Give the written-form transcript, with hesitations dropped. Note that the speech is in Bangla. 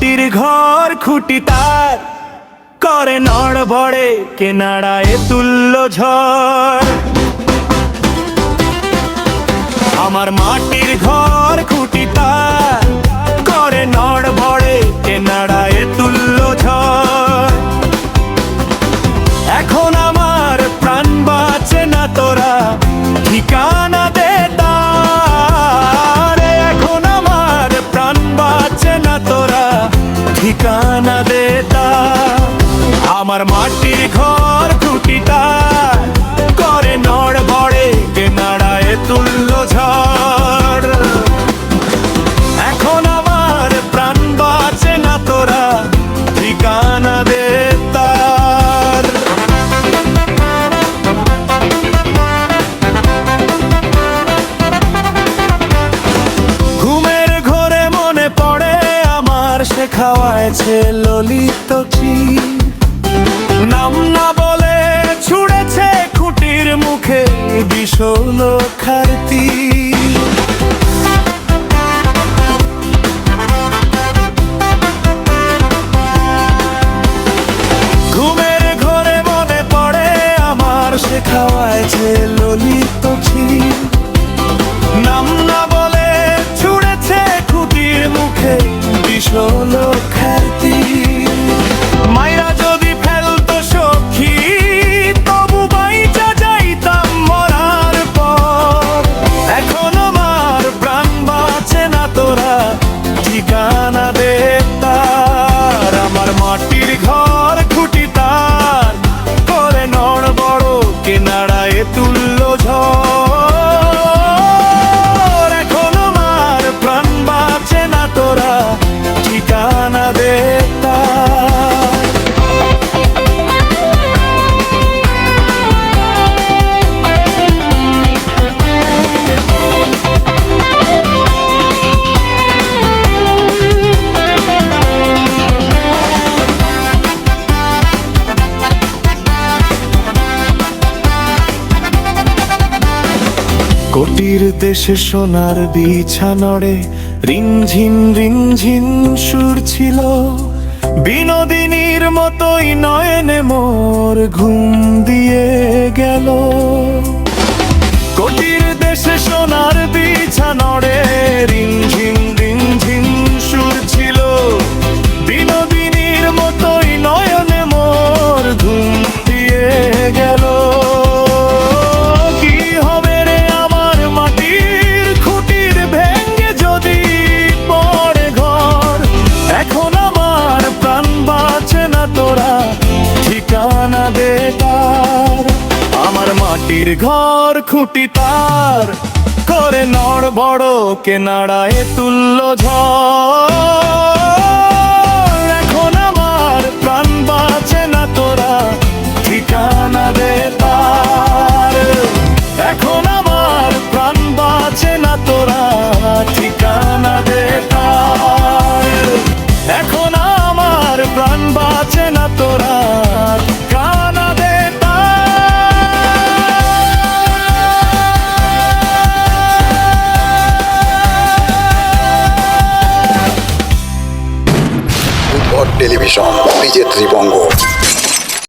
মাটির ঘর খুঁটি তার করে নড়বড়ে কে নাড়ায় তুল্য ঝড়। আমার মাটির ঘর খুঁটি তার করে নড়বড়ে কে নাড়ায় তুল্য ঝড়। এখন আমার প্রাণ বাঁচে না তোরা ঠিকানা দে তার। এখন আমার প্রাণ বাঁচে না তোরা ঠিকানা দে তার। আমার মাটির ঘর খুঁটি তার করে নড়বড়ে কে নাড়ায় তুল্য ঝড়। এখন আমার প্রাণ বাঁচে না তোরা ঠিকানা দে তার। ঘুমের ঘোরে মনে পড়ে আমার সে খাওয়াইছে ললিত ক্ষীর। নাম না বলে ছুঁড়েছে খুঁটির মুখে বিষলখার তীর। ঘুমের ঘোরে মনে পড়ে আমার সে খাওয়াইছে ললিত ক্ষীর। নাম না বলে ছুঁড়েছে খুঁটির মুখে বিষলখার তীর। মাইরা যদি ফেলতো সখী তবু বাইচা যাইতাম মরার পর। এখন আমার প্রাণ বাঁচে না তোরা ঠিকানা দে তার। আমার মাটির ঘর খুঁটি তার করে নড়বড় কে নাড়ায় তুল্য ঝড়। এখন আমার প্রাণ বাঁচে না তোরা ঠিকানা দে তার। কোটির দেশে সোনার বিছা নড়ে রিনঝিন রিনঝিন সুর ছিল। বিনোদিনীর মতোই নয়নে মোর ঘুম দিয়ে গেল। কোটির দেশে সোনার বিছা নড়ে রিনঝিন রিনঝিন সুর ছিল। বিনোদিনীর মতোই নয়নে মোর ঘুম দিয়ে গেল। ঠিকানা দে তার। আমার মাটির ঘর খুঁটি তার করে নড়বড় কে নাড়ায় তুল্য ঝড়। এখন আমার প্রাণ বাঁচে না তোরা ঠিকানা দে তার। এখন আমার প্রাণ বাঁচে না তোরা ঠিকানা দে তার। এখন আমার প্রাণ বাঁচে না তোরা ঠিকানা দে তার। টেলিভিশন, বিজে ত্রিবঙ্গ।